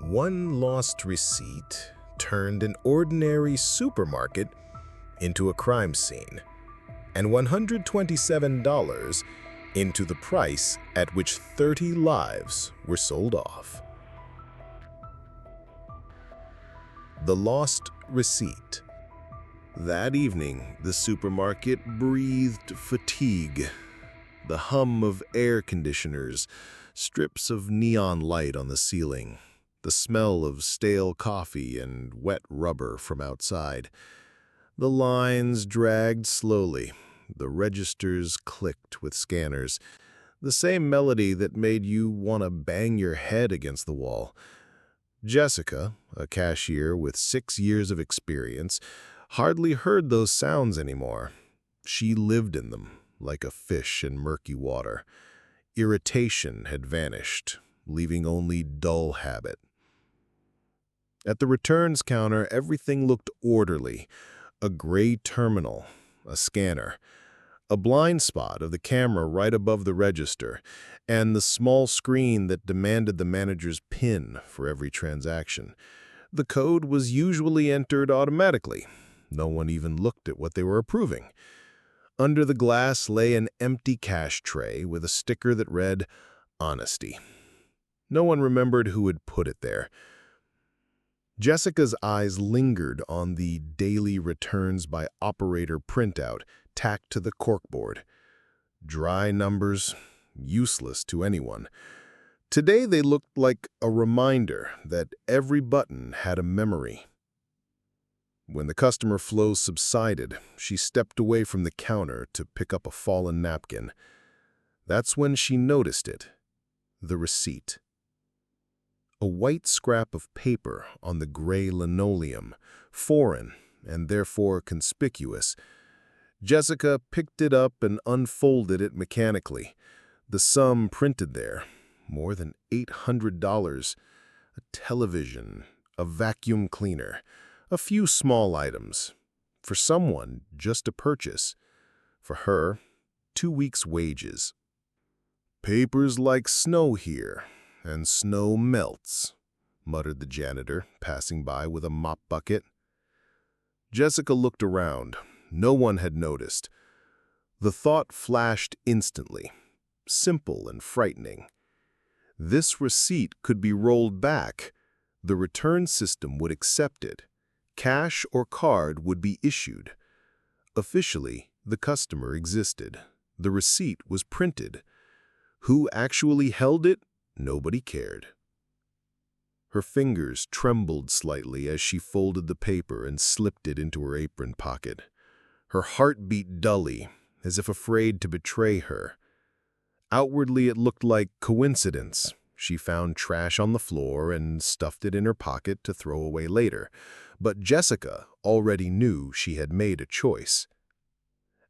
One lost receipt turned an ordinary supermarket into a crime scene, and $127 into the price at which 30 lives were sold off. The lost receipt. That evening, the supermarket breathed fatigue. The hum of air conditioners, strips of neon light on the ceiling, the smell of stale coffee and wet rubber from outside. The lines dragged slowly. The registers clicked with scanners. The same melody that made you want to bang your head against the wall. Jessica, a cashier with 6 years of experience, hardly heard those sounds anymore. She lived in them, like a fish in murky water. Irritation had vanished, leaving only dull habit. At the returns counter, everything looked orderly. A gray terminal, a scanner, a blind spot of the camera right above the register, and the small screen that demanded the manager's PIN for every transaction. The code was usually entered automatically. No one even looked at what they were approving. Under the glass lay an empty cash tray with a sticker that read, "Honesty." No one remembered who had put it there. Jessica's eyes lingered on the daily returns by operator printout tacked to the corkboard. Dry numbers, useless to anyone. Today they looked like a reminder that every button had a memory. When the customer flow subsided, she stepped away from the counter to pick up a fallen napkin. That's when she noticed it, the receipt. A white scrap of paper on the gray linoleum, foreign and therefore conspicuous. Jessica picked it up and unfolded it mechanically. The sum printed there, more than $800, a television, a vacuum cleaner, a few small items. For someone, just a purchase. For her, 2 weeks' wages. "Paper's like snow here, and snow melts," muttered the janitor, passing by with a mop bucket. Jessica looked around. No one had noticed. The thought flashed instantly, simple and frightening. This receipt could be rolled back. The return system would accept it. Cash or card would be issued. Officially, the customer existed. The receipt was printed. Who actually held it? Nobody cared. Her fingers trembled slightly as she folded the paper and slipped it into her apron pocket. Her heart beat dully, as if afraid to betray her. Outwardly, it looked like coincidence. She found trash on the floor and stuffed it in her pocket to throw away later. But Jessica already knew she had made a choice.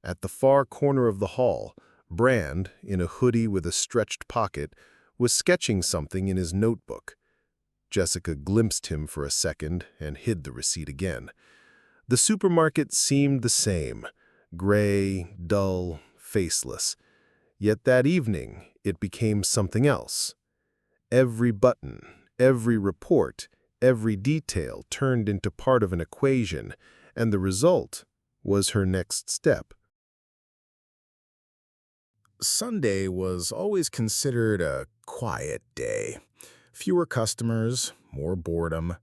At the far corner of the hall, Brand, in a hoodie with a stretched pocket, was sketching something in his notebook. Jessica glimpsed him for a second and hid the receipt again. The supermarket seemed the same, gray, dull, faceless. Yet that evening, it became something else. Every button, every report, every detail turned into part of an equation, and the result was her next step. Sunday was always considered a quiet day. Fewer customers, more boredom.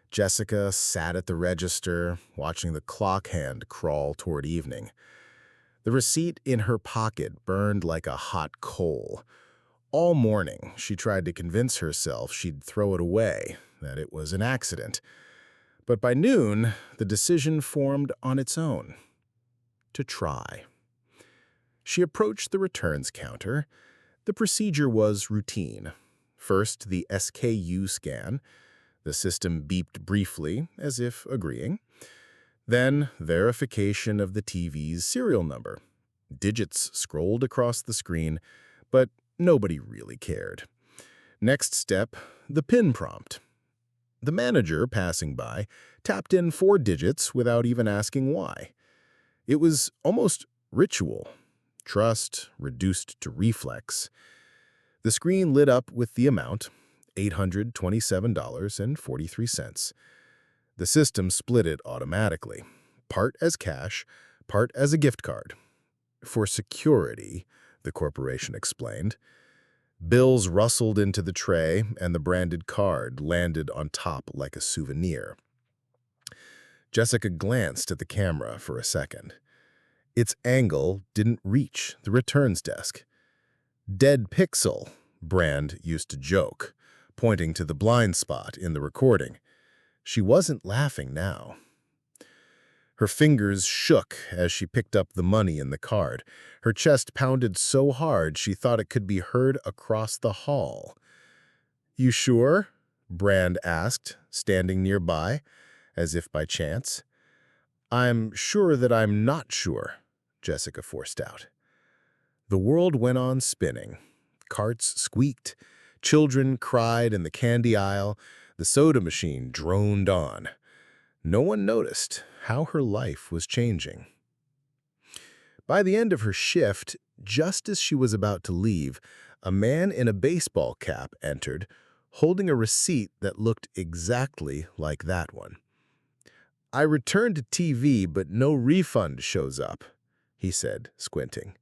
Jessica sat at the register, watching the clock hand crawl toward evening. The receipt in her pocket burned like a hot coal. All morning, she tried to convince herself she'd throw it away, that it was an accident. But by noon, the decision formed on its own. To try. She approached the returns counter. The procedure was routine. First, the SKU scan. The system beeped briefly, as if agreeing. Then, verification of the TV's serial number. Digits scrolled across the screen, but nobody really cared. Next step, the PIN prompt. The manager, passing by, tapped in 4 digits without even asking why. It was almost ritual. Trust reduced to reflex. The screen lit up with the amount, $827.43. The system split it automatically, part as cash, part as a gift card. For security, the corporation explained. Bills rustled into the tray, and the branded card landed on top like a souvenir. Jessica glanced at the camera for a second. Its angle didn't reach the returns desk. "Dead pixel," Brand used to joke, pointing to the blind spot in the recording. She wasn't laughing now. Her fingers shook as she picked up the money in the card. Her chest pounded so hard she thought it could be heard across the hall. "You sure?" Brand asked, standing nearby, as if by chance. "I'm sure that I'm not sure," Jessica forced out. The world went on spinning. Carts squeaked. Children cried in the candy aisle. The soda machine droned on. No one noticed how her life was changing. By the end of her shift, just as she was about to leave, a man in a baseball cap entered, holding a receipt that looked exactly like that one. "I returned to TV, but no refund shows up," he said, squinting.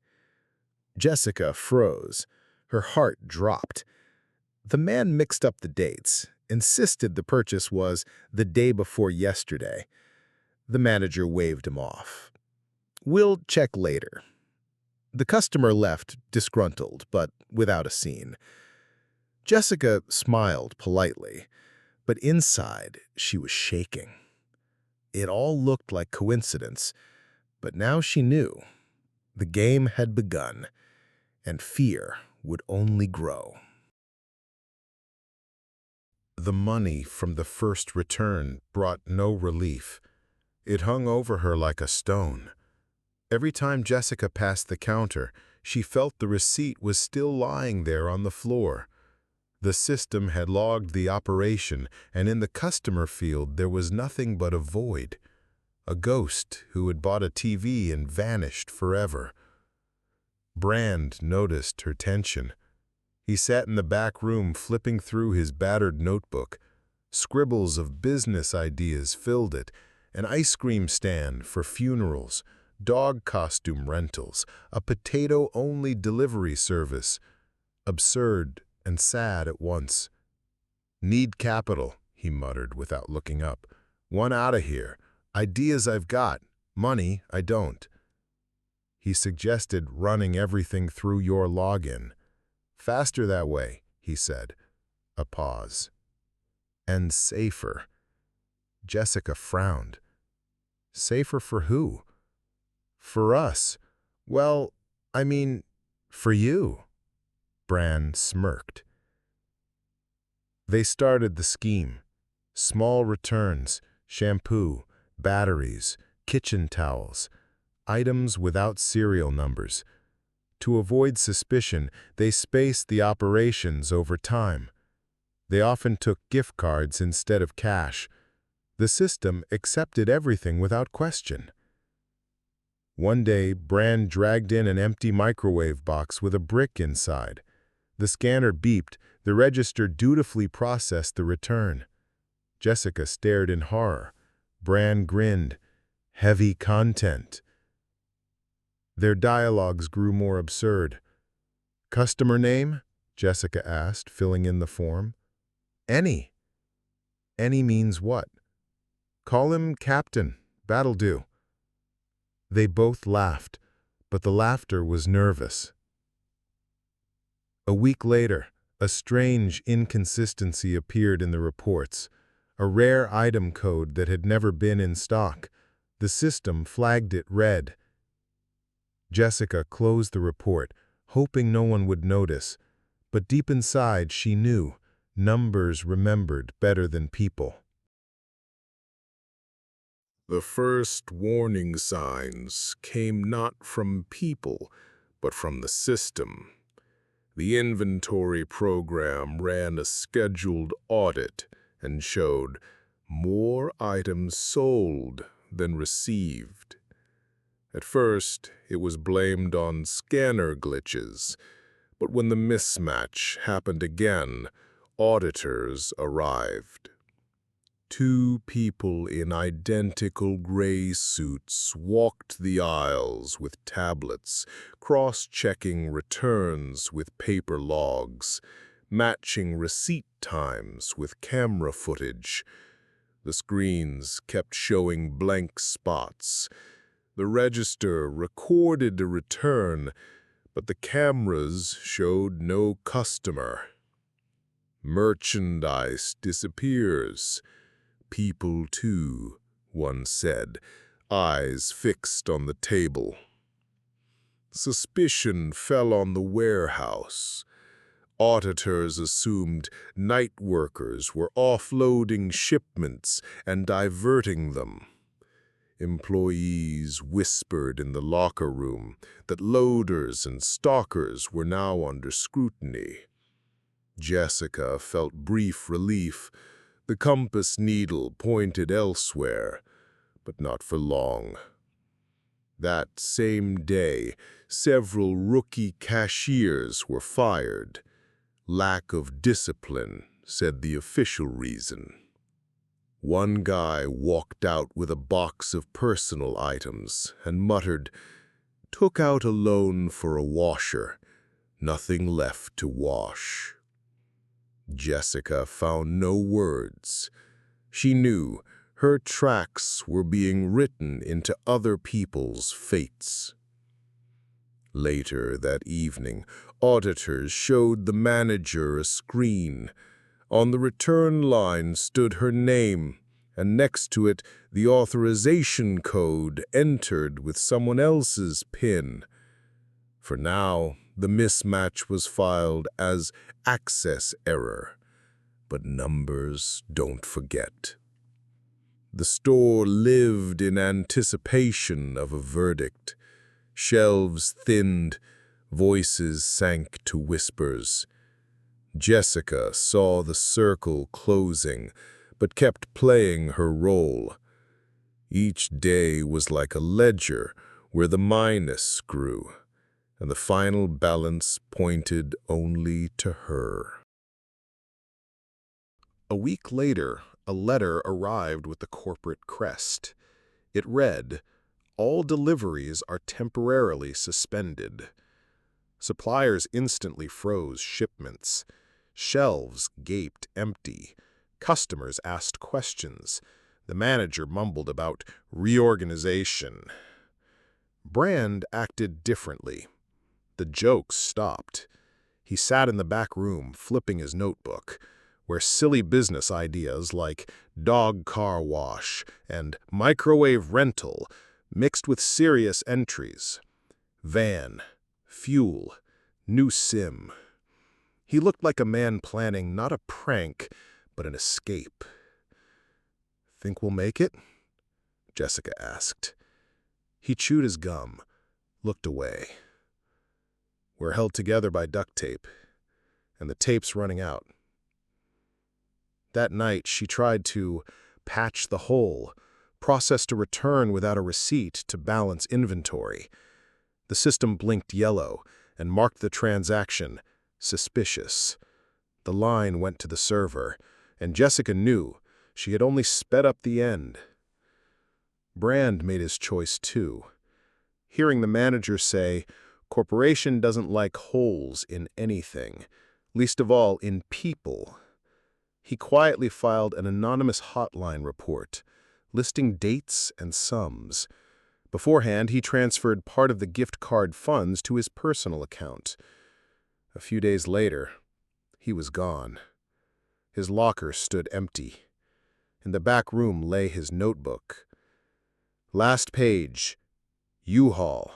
Jessica froze. Her heart dropped. The man mixed up the dates, insisted the purchase was the day before yesterday. The manager waved him off. "We'll check later." The customer left, disgruntled, but without a scene. Jessica smiled politely, but inside she was shaking. It all looked like coincidence, but now she knew. The game had begun, and fear would only grow. The money from the first return brought no relief. It hung over her like a stone. Every time Jessica passed the counter, she felt the receipt was still lying there on the floor. The system had logged the operation, and in the customer field there was nothing but a void. A ghost who had bought a TV and vanished forever. Brand noticed her tension. He sat in the back room flipping through his battered notebook. Scribbles of business ideas filled it, an ice cream stand for funerals, dog costume rentals, a potato-only delivery service. Absurd and sad at once. "Need capital," he muttered without looking up. "Want out of here. Ideas I've got, money I don't." He suggested running everything through your login. "Faster that way," he said. A pause. "And safer." Jessica frowned. "Safer for who?" "For us. Well, I mean, for you." Brand smirked. They started the scheme. Small returns, shampoo, batteries, kitchen towels, items without serial numbers. To avoid suspicion, they spaced the operations over time. They often took gift cards instead of cash. The system accepted everything without question. One day, Brand dragged in an empty microwave box with a brick inside. The scanner beeped. The register dutifully processed the return. Jessica stared in horror. Brand grinned. Heavy content. Their dialogues grew more absurd. "Customer name?" Jessica asked, filling in the form. "Any." "Any means what?" "Call him Captain. That'll do." They both laughed, but the laughter was nervous. A week later, a strange inconsistency appeared in the reports, a rare item code that had never been in stock. The system flagged it red. Jessica closed the report, hoping no one would notice, but deep inside she knew numbers remembered better than people. The first warning signs came not from people, but from the system. The inventory program ran a scheduled audit and showed more items sold than received. At first, it was blamed on scanner glitches, but when the mismatch happened again, Auditors arrived. Two people in identical gray suits walked the aisles with tablets, cross-checking returns with paper logs, matching receipt times with camera footage. The screens kept showing blank spots. The register recorded a return, but the cameras showed no customer. Merchandise disappears. People, too, one said, eyes fixed on the table. Suspicion fell on the warehouse. Auditors assumed night workers were offloading shipments and diverting them. Employees whispered in the locker room that loaders and stockers were now under scrutiny. Jessica felt brief relief. The compass needle pointed elsewhere, but not for long. That same day, several rookie cashiers were fired. Lack of discipline, said the official reason. One guy walked out with a box of personal items and muttered, "Took out a loan for a washer. Nothing left to wash." Jessica found no words. She knew her tracks were being written into other people's fates. Later that evening, auditors showed the manager a screen. On the return line stood her name, and next to it the authorization code entered with someone else's PIN. For now, the mismatch was filed as access error, but numbers don't forget. The store lived in anticipation of a verdict. Shelves thinned, voices sank to whispers. Jessica saw the circle closing, but kept playing her role. Each day was like a ledger where the minus grew, and the final balance pointed only to her. A week later, a letter arrived with the corporate crest. It read, "All deliveries are temporarily suspended." Suppliers instantly froze shipments. Shelves gaped empty. Customers asked questions. The manager mumbled about reorganization. Brand acted differently. The jokes stopped. He sat in the back room, flipping his notebook, where silly business ideas like dog car wash and microwave rental mixed with serious entries. Van, fuel, new sim. He looked like a man planning not a prank, but an escape. "Think we'll make it?" Jessica asked. He chewed his gum, looked away. "We're held together by duct tape, and the tape's running out." That night, she tried to patch the hole, processed a return without a receipt to balance inventory. The system blinked yellow and marked the transaction suspicious. The line went to the server, and Jessica knew she had only sped up the end. Brand made his choice too. Hearing the manager say, "Corporation doesn't like holes in anything, least of all in people," he quietly filed an anonymous hotline report, listing dates and sums. Beforehand, he transferred part of the gift card funds to his personal account. A few days later, he was gone. His locker stood empty. In the back room lay his notebook. Last page, U-Haul,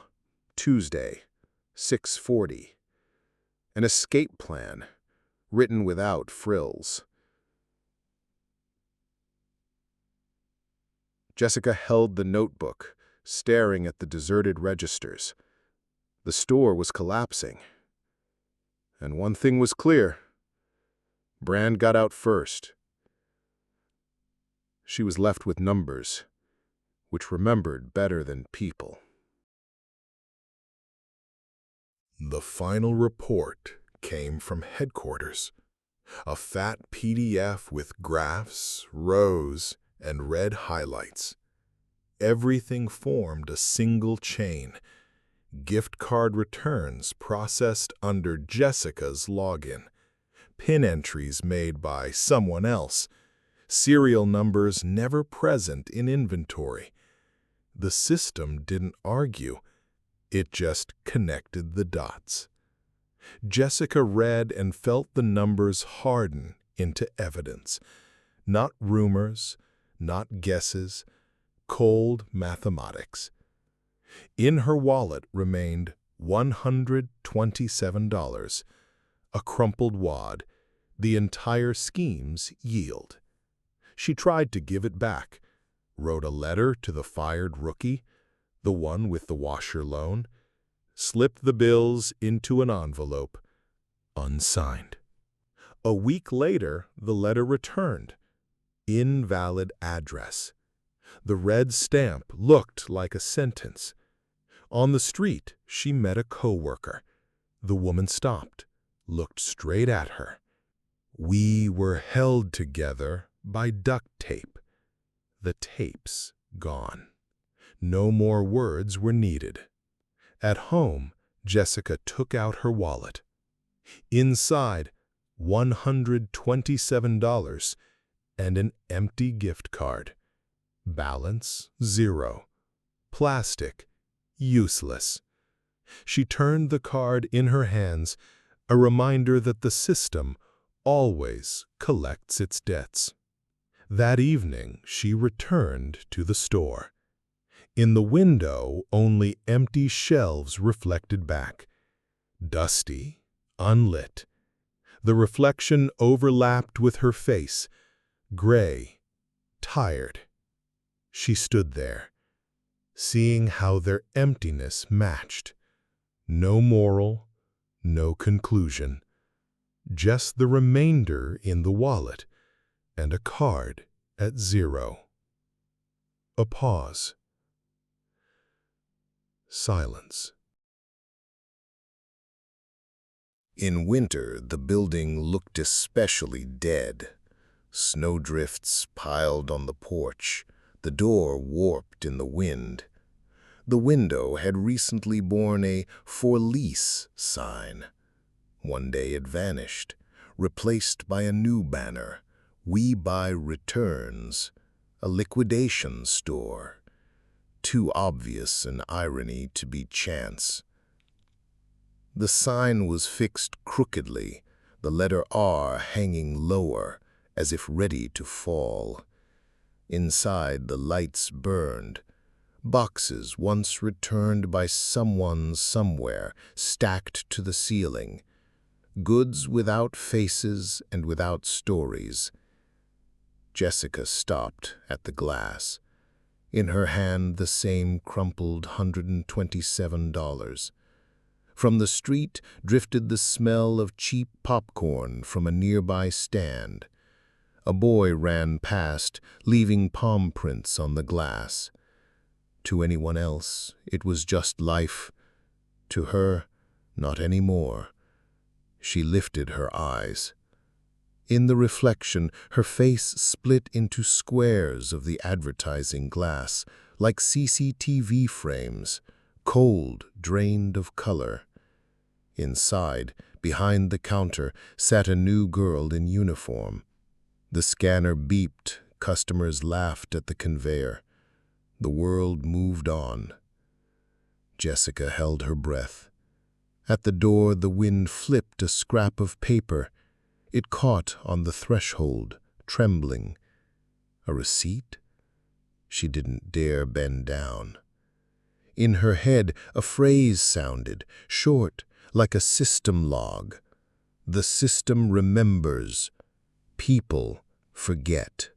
Tuesday, 6:40. An escape plan, written without frills. Jessica held the notebook, staring at the deserted registers. The store was collapsing. And one thing was clear. Brand got out first. She was left with numbers, which remembered better than people. The final report came from headquarters. A fat PDF with graphs, rows, and red highlights. Everything formed a single chain. Gift card returns processed under Jessica's login. PIN entries made by someone else. Serial numbers never present in inventory. The system didn't argue. It just connected the dots. Jessica read and felt the numbers harden into evidence. Not rumors, not guesses, cold mathematics. In her wallet remained $127, a crumpled wad, the entire scheme's yield. She tried to give it back, wrote a letter to the fired rookie, the one with the washer loan, slipped the bills into an envelope, unsigned. A week later, the letter returned. Invalid address. The red stamp looked like a sentence. On the street, she met a coworker. The woman stopped, looked straight at her. We were held together by duct tape. The tape's gone. No more words were needed. At home, Jessica took out her wallet. Inside, $127 and an empty gift card. Balance, 0. Plastic, useless. She turned the card in her hands, a reminder that the system always collects its debts. That evening, she returned to the store. In the window, only empty shelves reflected back. Dusty, unlit. The reflection overlapped with her face, gray, tired. She stood there, seeing how their emptiness matched. No moral, no conclusion. Just the remainder in the wallet, and a card at 0. A pause. Silence. In winter, the building looked especially dead. Snowdrifts piled on the porch, the door warped in the wind. The window had recently borne a "For Lease" sign. One day it vanished, replaced by a new banner, "We Buy Returns," a liquidation store. Too obvious an irony to be chance. The sign was fixed crookedly, the letter R hanging lower, as if ready to fall. Inside, the lights burned. Boxes once returned by someone somewhere, stacked to the ceiling. Goods without faces and without stories. Jessica stopped at the glass. In her hand, the same crumpled $127. From the street drifted the smell of cheap popcorn from a nearby stand. A boy ran past, leaving palm prints on the glass. To anyone else, it was just life. To her, not anymore. She lifted her eyes. In the reflection, her face split into squares of the advertising glass, like CCTV frames, cold, drained of color. Inside, behind the counter, sat a new girl in uniform. The scanner beeped, customers laughed at the conveyor. The world moved on. Jessica held her breath. At the door, the wind flipped a scrap of paper. It caught on the threshold, trembling. A receipt? She didn't dare bend down. In her head, a phrase sounded, short, like a system log. The system remembers. People forget.